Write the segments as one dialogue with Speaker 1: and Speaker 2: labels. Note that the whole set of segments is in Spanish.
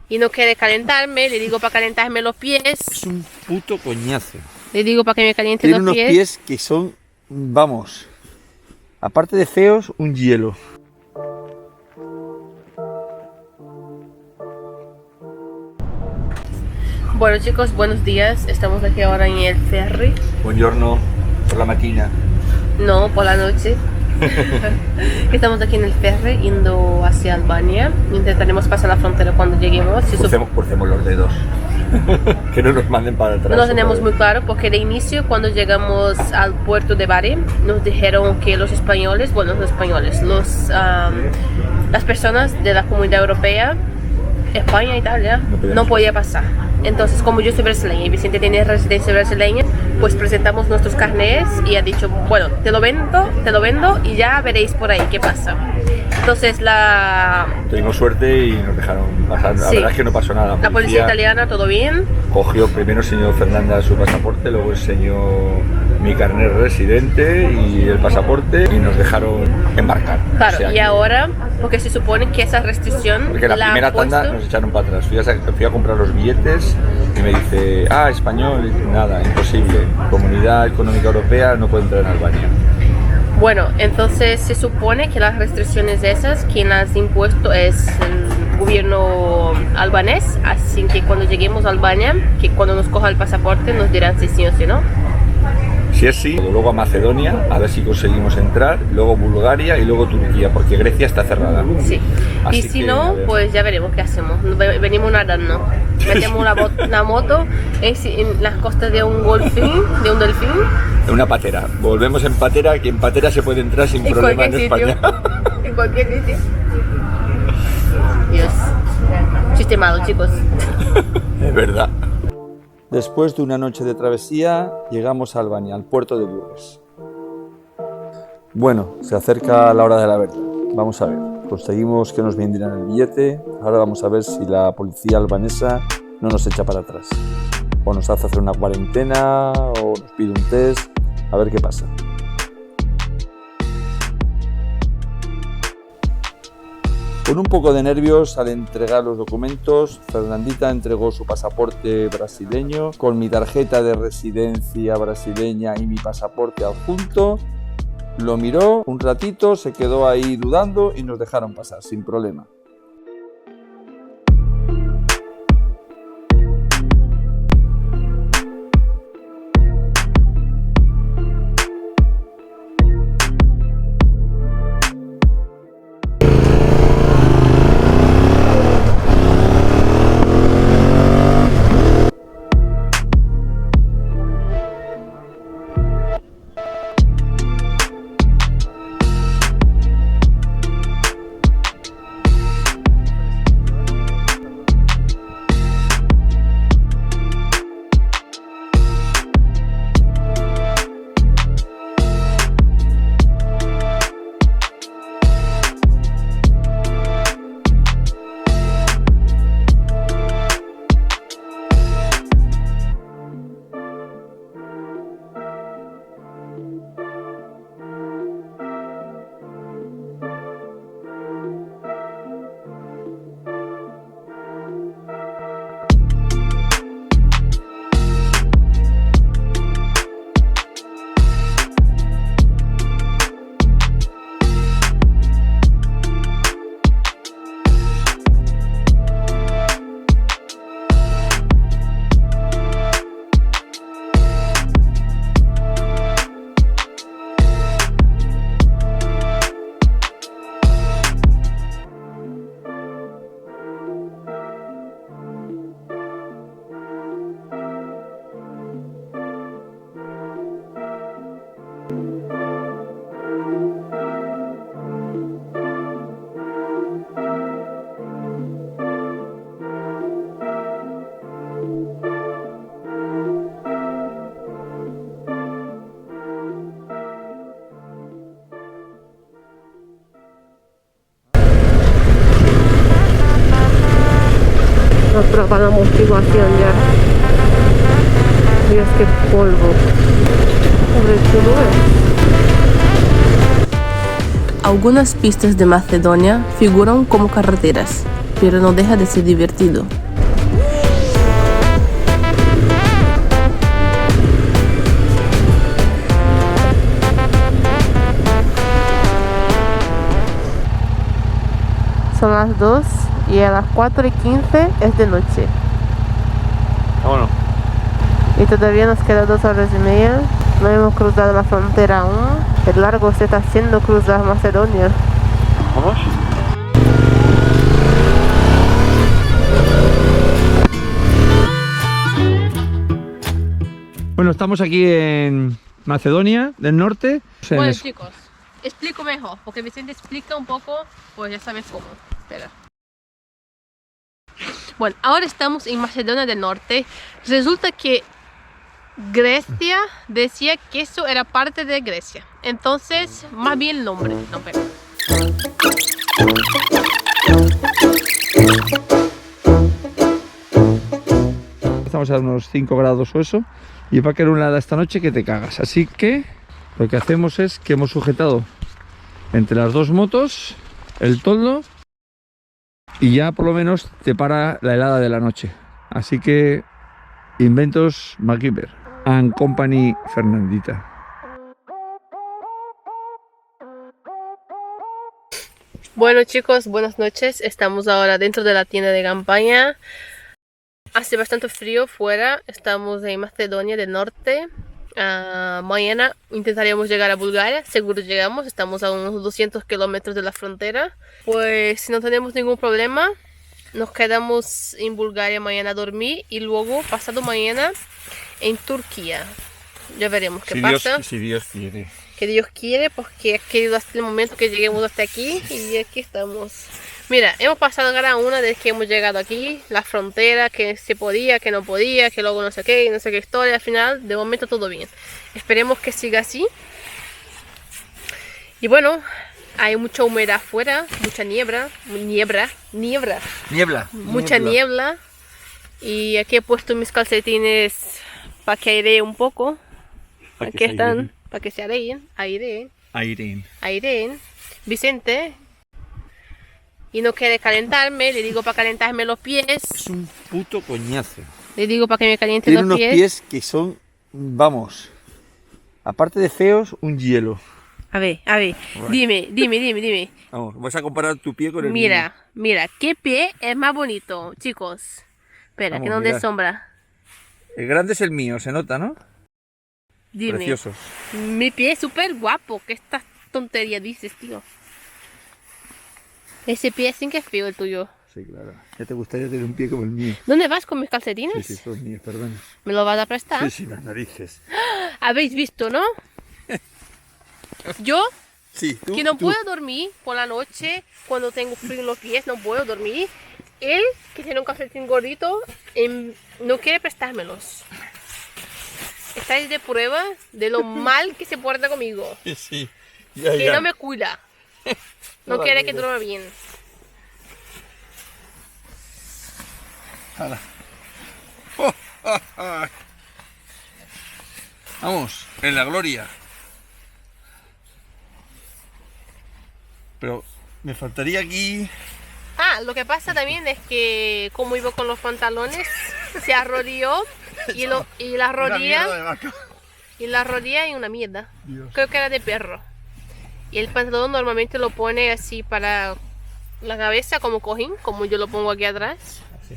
Speaker 1: y no quiere calentarme, le digo para calentarme los pies.
Speaker 2: Es un puto coñazo.
Speaker 1: Le digo para que me caliente
Speaker 2: Tiene
Speaker 1: los
Speaker 2: unos pies que son, vamos, aparte de feos, un hielo.
Speaker 1: Bueno chicos, buenos días. Estamos aquí ahora en el ferry.
Speaker 2: Buongiorno, por la mañana.
Speaker 1: No, por la noche. Estamos aquí en el ferry yendo hacia Albania. Intentaremos pasar la frontera cuando lleguemos.
Speaker 2: Crucemos los dedos. Que no nos manden para atrás.
Speaker 1: No lo tenemos muy claro porque de inicio cuando llegamos al puerto de Bari nos dijeron que los españoles, bueno, los españoles, las personas de la Comunidad Europea, España, Italia, no podía pasar. Entonces, como yo soy brasileña y Vicente tiene residencia brasileña, pues presentamos nuestros carnets y ha dicho, bueno, te lo vendo y ya veréis por ahí qué pasa. Entonces
Speaker 2: tuvimos suerte y nos dejaron pasar. La verdad es que no pasó nada.
Speaker 1: La policía italiana, todo bien.
Speaker 2: Cogió, primero enseñó Fernanda su pasaporte, luego enseñó mi carnet residente y el pasaporte y nos dejaron embarcar.
Speaker 1: Claro,
Speaker 2: o sea,
Speaker 1: y ahora, porque se supone que esa restricción
Speaker 2: porque la primera tanda nos echaron para atrás. Fui a comprar los billetes y me dice, español, nada, imposible. Comunidad Económica Europea no puede entrar en Albania.
Speaker 1: Bueno, entonces se supone que las restricciones esas, quien las ha impuesto es el gobierno albanés, así que cuando lleguemos a Albania, que cuando nos coja el pasaporte nos dirán si sí o si no.
Speaker 2: Si es sí, luego a Macedonia, a ver si conseguimos entrar, luego Bulgaria y luego Turquía, porque Grecia está cerrada.
Speaker 1: Sí.
Speaker 2: Así
Speaker 1: y si no, pues ya veremos qué hacemos. Venimos nadando. Metemos la moto en las costas de un delfín.
Speaker 2: Una patera. Volvemos en patera, que en patera se puede entrar sin problema en España.
Speaker 1: En cualquier sitio. Dios. Chiste malo, chicos.
Speaker 2: Es verdad. Después de una noche de travesía, llegamos a Albania, al puerto de Durrës. Bueno, se acerca la hora de la verdad. Vamos a ver. Conseguimos que nos vendieran el billete. Ahora vamos a ver si la policía albanesa no nos echa para atrás. O nos hace hacer una cuarentena, o nos pide un test. A ver qué pasa. Con un poco de nervios al entregar los documentos, Fernandita entregó su pasaporte brasileño con mi tarjeta de residencia brasileña y mi pasaporte adjunto. Lo miró un ratito, se quedó ahí dudando y nos dejaron pasar sin problema.
Speaker 1: Para la amortiguación ya. Dios, qué polvo. Pobre chulo. Algunas pistas de Macedonia figuran como carreteras, pero no deja de ser divertido. Son las 2 y a las 4:15 es de noche.
Speaker 2: Vámonos.
Speaker 1: Y todavía nos queda 2 horas y media. No hemos cruzado la frontera aún. El largo se está haciendo cruzar Macedonia.
Speaker 2: Vamos. Bueno, estamos aquí en Macedonia del Norte.
Speaker 1: Bueno, chicos, explico mejor, porque Vicente explica un poco, pues ya sabes cómo. Espera. Bueno, ahora estamos en Macedonia del Norte. Resulta que Grecia decía que eso era parte de Grecia. Entonces, más bien el nombre. No, espera.
Speaker 2: Estamos a unos 5 grados o eso. Y va a caer una helada esta noche que te cagas. Así que lo que hacemos es que hemos sujetado entre las dos motos el toldo. Y ya por lo menos te para la helada de la noche. Así que inventos MacGyver and Company Fernandita.
Speaker 1: Bueno chicos, buenas noches. Estamos ahora dentro de la tienda de campaña. Hace bastante frío fuera. Estamos en Macedonia del Norte. Mañana intentaríamos llegar a Bulgaria. Seguro llegamos. Estamos a unos 200 kilómetros de la frontera. Pues si no tenemos ningún problema, nos quedamos en Bulgaria mañana a dormir. Y luego, pasado mañana, en Turquía. Ya veremos qué pasa.
Speaker 2: Si Dios quiere.
Speaker 1: Que Dios quiere, porque ha querido hasta el momento que lleguemos hasta aquí. Y aquí estamos. Mira, hemos pasado cada una desde que hemos llegado aquí, la frontera, que se podía, que no podía, que luego no sé qué, no sé qué historia. Al final, de momento todo bien. Esperemos que siga así. Y bueno, hay mucha humedad afuera, mucha niebla. Mucha niebla. Y aquí he puesto mis calcetines para que airee un poco. Aquí están, para que se aireen. Vicente. Y no quiere calentarme, le digo para calentarme los pies.
Speaker 2: Es un puto coñazo.
Speaker 1: Le digo para que me caliente
Speaker 2: Tiene
Speaker 1: los pies.
Speaker 2: unos pies que son, vamos, aparte de feos, un hielo.
Speaker 1: A ver, dime.
Speaker 2: Vamos, vas a comparar tu pie con el mío.
Speaker 1: Mira, ¿qué pie es más bonito, chicos? Espera,
Speaker 2: Vamos,
Speaker 1: que no dé sombra.
Speaker 2: El grande es el mío, se nota, ¿no?
Speaker 1: Dime.
Speaker 2: Precioso.
Speaker 1: Mi pie es súper guapo. ¿Qué esta tontería dices, tío? Ese pie sí que es feo el tuyo.
Speaker 2: Sí, claro. Ya te gustaría tener un pie como el mío.
Speaker 1: ¿Dónde vas con mis calcetines?
Speaker 2: Sí, son míos, perdón.
Speaker 1: ¿Me lo vas a prestar?
Speaker 2: Sí, las narices.
Speaker 1: ¿Habéis visto, no? Yo,
Speaker 2: Sí, tú.
Speaker 1: que no puedo dormir por la noche cuando tengo frío en los pies, no puedo dormir. Él, que tiene un calcetín gordito, no quiere prestármelos. Estáis de prueba de lo mal que se porta conmigo.
Speaker 2: Sí,
Speaker 1: Que no me cuida. No quiere que duerma bien.
Speaker 2: Vamos, en la gloria. Pero me faltaría aquí.
Speaker 1: Lo que pasa también es que como iba con los pantalones, se arrodilló y la rodilla y una mierda.
Speaker 2: Dios.
Speaker 1: Creo que era de perro. Y el pantalón normalmente lo pone así para la cabeza como cojín, como yo lo pongo aquí atrás.
Speaker 2: Así.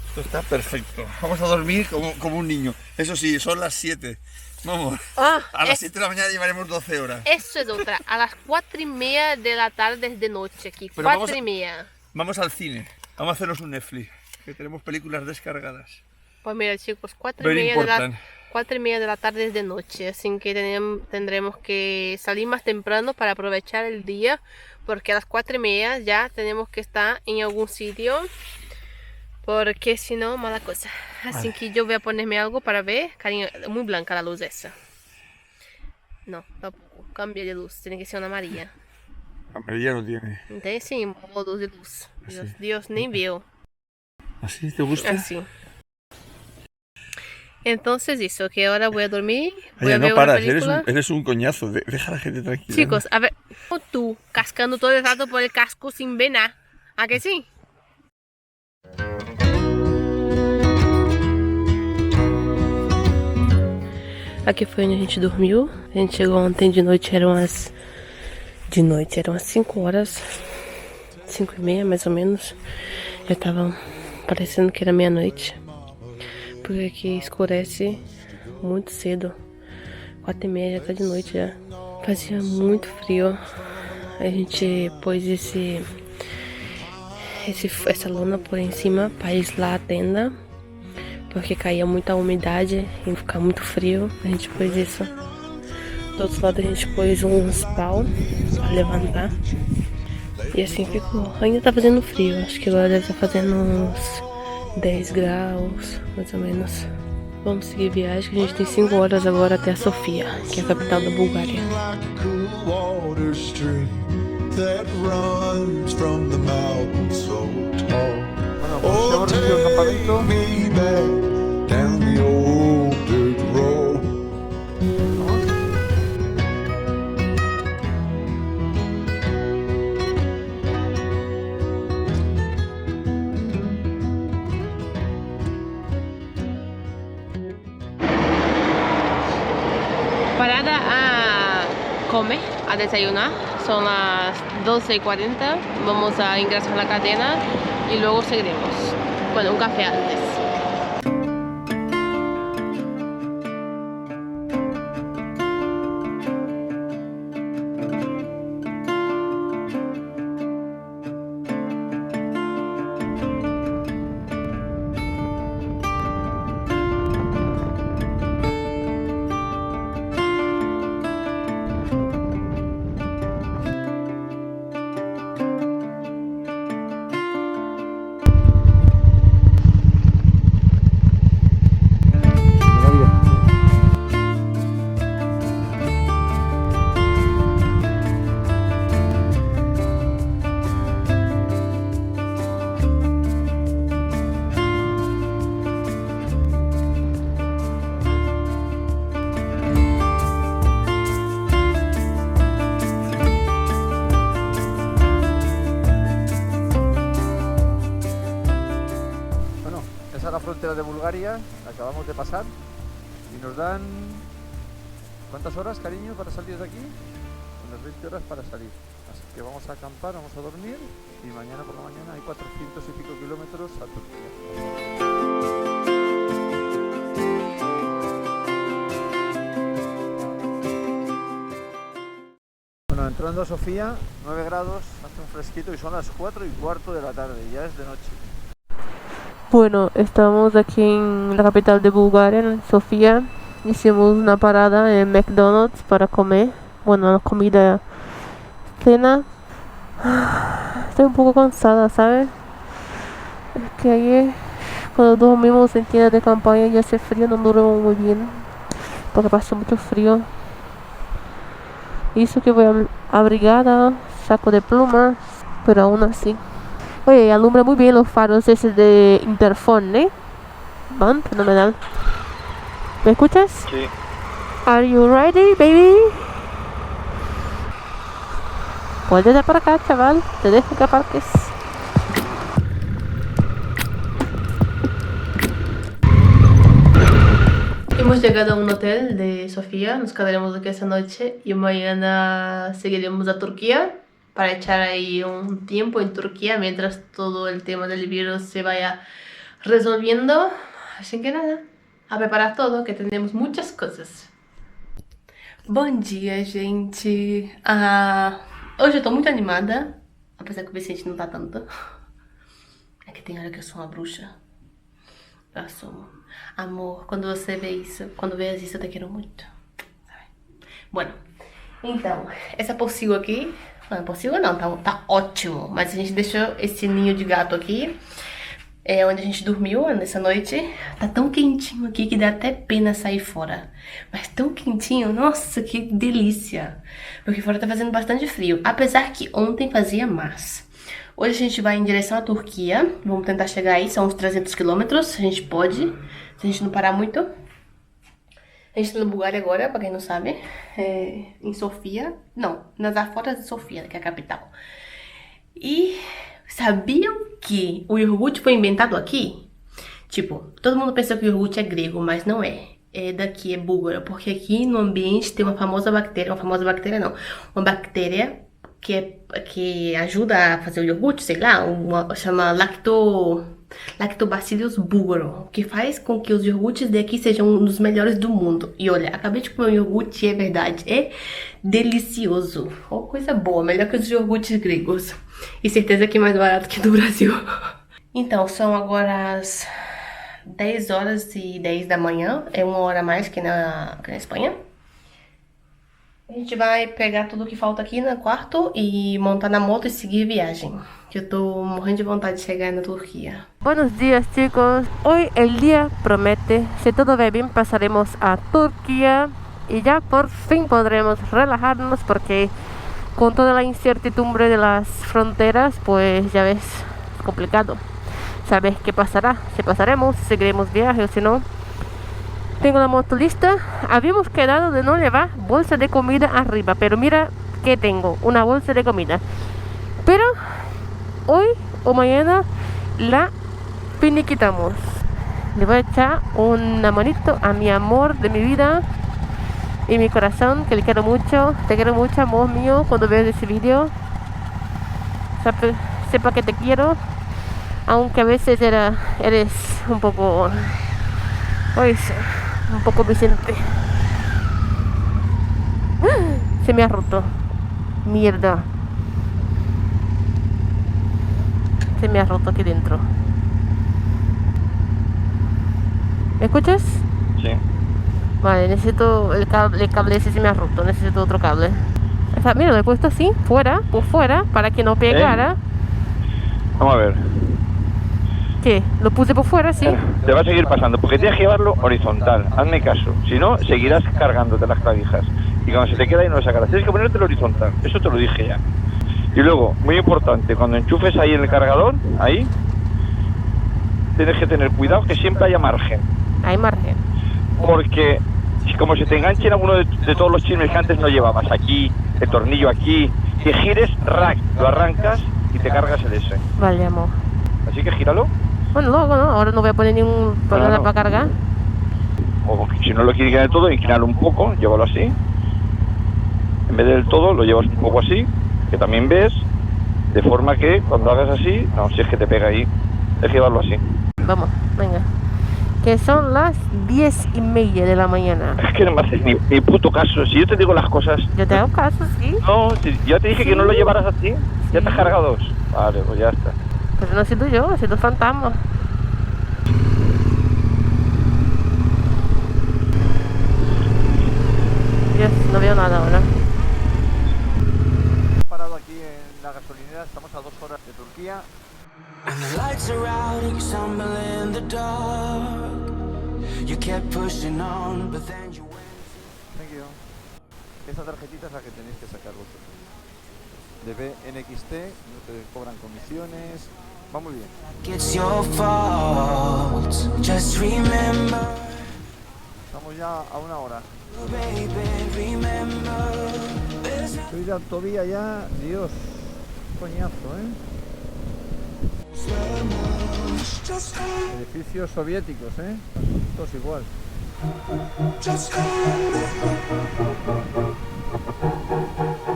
Speaker 2: Esto está perfecto. Vamos a dormir como un niño. Eso sí, son las 7. Vamos. A las 7 de la mañana llevaremos 12 horas.
Speaker 1: Eso es otra. A las 4:30 de la tarde es de noche aquí.
Speaker 2: Pero
Speaker 1: 4:30.
Speaker 2: Vamos al cine. Vamos a hacernos un Netflix. Que tenemos películas descargadas.
Speaker 1: Pues mira chicos, 4:30 de la tarde es de noche, así que tendremos que salir más temprano para aprovechar el día, porque a las 4:30 ya tenemos que estar en algún sitio, porque si no, mala cosa. Así que yo voy a ponerme algo para ver. Cariño, muy blanca la luz esa. No, tampoco, cambia de luz, tiene que ser una amarilla.
Speaker 2: Amarilla no tiene.
Speaker 1: Entonces sí, modos de luz. Dios, ni veo.
Speaker 2: ¿Así te gusta?
Speaker 1: Así. Entonces eso, que ahora voy a dormir.
Speaker 2: Oye, no paras, eres un coñazo. Deja a la gente tranquila.
Speaker 1: Chicos, a ver, tú cascando todo el rato por el casco sin vena. ¿A que sí? Aqui foi onde a gente dormiu. A gente chegou ontem de noite, eram as 5 horas, 5:30 mais ou menos. Já tava parecendo que era meia-noite, porque aqui escurece muito cedo. 4:30 já tá de noite já. Fazia muito frio. A gente pôs essa lona por em cima para aislar a tenda, porque caía muita umidade e ficar muito frio. A gente pôs isso. Do outro lado a gente pôs uns pau para levantar. E assim ficou. Ainda tá fazendo frio. Acho que agora deve estar fazendo uns 10 graus, mais ou menos. Vamos seguir viagem, que a gente tem 5 horas agora até a Sofia, que é a capital da Bulgária. Parada a comer, a desayunar, son las 12:40, vamos a ingresar la cadena y luego seguiremos. Bueno, un café antes.
Speaker 2: Esa es la frontera de Bulgaria, la acabamos de pasar y nos dan... ¿cuántas horas, cariño, para salir de aquí? Unas 20 horas para salir. Así que vamos a acampar, vamos a dormir y mañana por la mañana hay 400 y pico kilómetros a Turquía. Bueno, entrando a Sofía, 9 grados, hace un fresquito y son las 4:15 de la tarde, ya es de noche.
Speaker 1: Bueno, estamos aquí en la capital de Bulgaria, en Sofía. Hicimos una parada en McDonald's para comer. Bueno, la comida, cena. Estoy un poco cansada, ¿sabes? Es que ayer, cuando dormimos en tienda de campaña y hace frío, no dormimos muy bien, porque pasó mucho frío. Hizo que voy abrigada, saco de plumas, pero aún así. Oye, alumbra muy bien los faros ese de interfón, ¿eh? Van, fenomenal. ¿Me escuchas?
Speaker 2: Sí.
Speaker 1: Are you ready, baby? Puedes ir para acá, chaval. Te dejo que aparques. Hemos llegado a un hotel de Sofía. Nos quedaremos aquí esta noche y mañana seguiremos a Turquía, para echar ahí un tiempo en Turquía mientras todo el tema del virus se vaya resolviendo. Así que nada, a preparar todo, que tenemos muchas cosas. Bom dia, gente. Hoje eu tô muito animada, apesar que o Vicente não tá tanto. É que tem hora que eu sou uma bruxa. Eu assumo. Amor, quando você vê isso, quando vês isso, eu te quero muito. Bueno, então, essa pocilga aqui... Não é possível não, tá ótimo. Mas a gente deixou esse ninho de gato aqui, onde a gente dormiu nessa noite. Tá tão quentinho aqui que dá até pena sair fora. Mas tão quentinho, nossa, que delícia. Porque fora tá fazendo bastante frio, apesar que ontem fazia mais. Hoje a gente vai em direção à Turquia. Vamos tentar chegar aí, são uns 300 quilômetros. A gente pode, se a gente não parar muito. A gente tá na Bulgária agora, pra quem não sabe, em Sofia, não, nas aforas de Sofia, que é a capital. E sabiam que o iogurte foi inventado aqui? Tipo, todo mundo pensa que o iogurte é grego, mas não é. daqui é búlgaro, porque aqui no ambiente tem uma famosa bactéria não, uma bactéria que ajuda a fazer o iogurte, sei lá, chama Lactobacillus bulgaro, que faz com que os iogurtes daqui sejam um dos melhores do mundo. E olha, acabei de comer um iogurte e é verdade, é delicioso. Oh, coisa boa, melhor que os iogurtes gregos. E certeza que é mais barato que do Brasil. Então, são agora as 10 horas e 10 da manhã, é 1 hora a mais que na Espanha. A gente vai pegar tudo que falta aqui no quarto e montar na moto e seguir viagem. Que eu tô morrendo de vontade de chegar na Turquía. Buenos días, chicos. Hoy el día promete. Si todo va bien, pasaremos a Turquía y ya por fin podremos relajarnos porque con toda la incertidumbre de las fronteras, pues ya ves, es complicado. ¿Sabes qué pasará? Si pasaremos, si seguiremos viaje o si no. Tengo la moto lista. Habíamos quedado de no llevar bolsa de comida arriba, pero mira que tengo una bolsa de comida. Pero hoy o mañana la finiquitamos. Le voy a echar una manito a mi amor de mi vida y mi corazón, que le quiero mucho. Te quiero mucho, amor mío, cuando veas ese vídeo. Sepa que te quiero, aunque a veces eres un poco... Oye, un poco Vicente. Se me ha roto. Mierda. Se me ha roto aquí dentro. ¿Me escuchas?
Speaker 2: Sí.
Speaker 1: Vale, necesito el cable ese se me ha roto. Necesito otro cable. O sea, mira, lo he puesto así, fuera, por fuera, para que no pegara.
Speaker 2: Vamos a ver.
Speaker 1: ¿Qué? Lo puse por fuera, sí.
Speaker 2: Te va a seguir pasando, porque tienes que llevarlo horizontal. Hazme caso. Si no, seguirás cargándote las clavijas. Y cuando se te queda ahí no lo sacarás. Tienes que ponértelo horizontal. Eso te lo dije ya. Y luego, muy importante, cuando enchufes ahí en el cargador, ahí, tienes que tener cuidado que siempre haya margen.
Speaker 1: Hay margen.
Speaker 2: Porque si como se te enganche en alguno de todos los chismes que antes no llevabas, aquí, el tornillo aquí, que gires, rack, lo arrancas y te cargas el S.
Speaker 1: Vale, amor.
Speaker 2: Así que gíralo.
Speaker 1: Bueno, luego no, ahora no voy a poner ningún problema para cargar.
Speaker 2: O si no lo quieres inclinar del todo, inclinarlo un poco, llévalo así. En vez del todo, lo llevas un poco así, que también ves, de forma que cuando hagas así, no, si es que te pega ahí, es que llevarlo así.
Speaker 1: Vamos, venga. Que son las 10:30 de la mañana.
Speaker 2: Es que no me haces ni puto caso. Si yo te digo las cosas...
Speaker 1: Yo te hago caso, sí.
Speaker 2: No, si ya te dije que no lo llevaras así, sí. Ya te has cargado dos. Vale, pues ya está.
Speaker 1: Pero no he sido yo, he sido fantasma. Dios, no veo nada ahora.
Speaker 2: Parado aquí en la gasolinera, estamos a 2 horas de Turquía.
Speaker 3: And the lights are out and you stumble in the dark. You kept pushing on, but then you went.
Speaker 2: Thank you. Esta tarjetita es la que tenéis que sacar vosotros. De BNXT, no te cobran comisiones. Va muy bien.
Speaker 3: It's your fault. Just remember.
Speaker 2: Estamos ya a 1 hora.
Speaker 3: Baby, remember.
Speaker 2: Estoy de autovía ya, Dios. Coñazo, Edificios soviéticos, todos igual.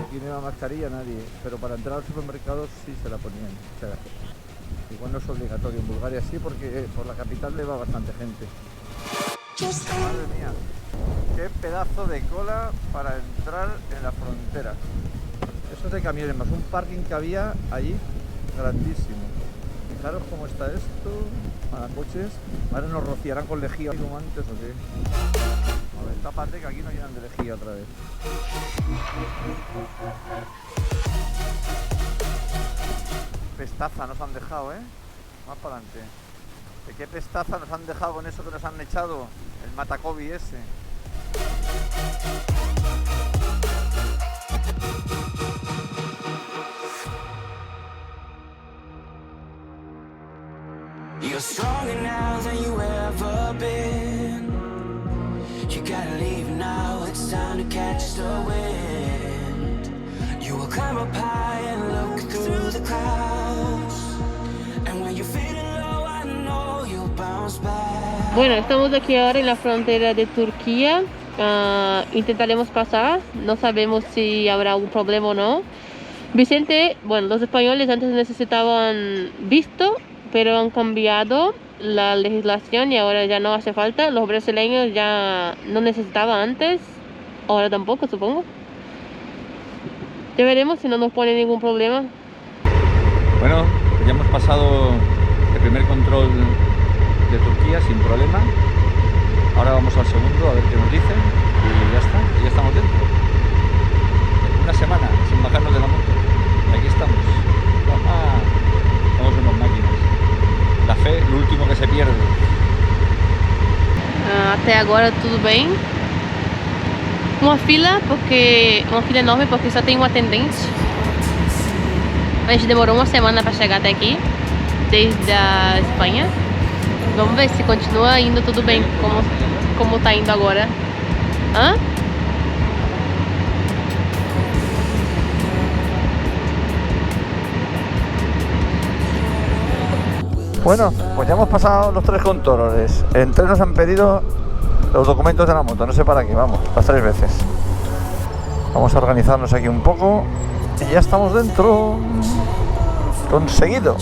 Speaker 2: Aquí no lleva mascarilla nadie, pero para entrar al supermercado sí se la ponían. O sea, igual no es obligatorio, en Bulgaria sí, porque por la capital le va bastante gente. Madre mía, qué pedazo de cola para entrar en la frontera. Eso es de camiones, más un parking que había allí, grandísimo. Fijaros cómo está esto, para coches. Ahora nos rociarán con lejía como antes o qué. A ver, tápate que aquí nos llenan de lejía otra vez. Pestaza nos han dejado, más para adelante. ¿De qué pestaza nos han dejado con eso que nos han echado? El matacobi ese.
Speaker 3: You're stronger now than you ever been. You gotta leave now, it's time to catch the wind. You will climb up high and look through the clouds. And when you're feeling low, I know you'll bounce back.
Speaker 1: Bueno, estamos aquí ahora en la frontera de Turquía. Intentaremos pasar, no sabemos si habrá algún problema o no. Vicente, bueno, los españoles antes necesitaban visto, pero han cambiado la legislación y ahora ya no hace falta. Los brasileños ya no necesitaban antes, ahora tampoco, supongo. Ya veremos si no nos pone ningún problema.
Speaker 2: Bueno, ya hemos pasado el primer control de Turquía sin problema. Ahora vamos al segundo a ver qué nos dicen y ya está, y ya estamos dentro. Una semana sin bajarnos de la moto. Y aquí estamos. Somos unos máquinas. La fe, lo último que se pierde.
Speaker 1: Até agora tudo bem. Uma fila enorme porque só tem um atendente. A gente demorou uma semana para chegar até aqui, desde a Espanha. Vamos ver se continua indo tudo bem, como tá indo agora. Hã?
Speaker 2: Bueno, pues ya hemos pasado los 3 controles. En 3 nos han pedido los documentos de la moto, no sé para qué, vamos, las 3 veces. Vamos a organizarnos aquí un poco y ya estamos dentro. Conseguido.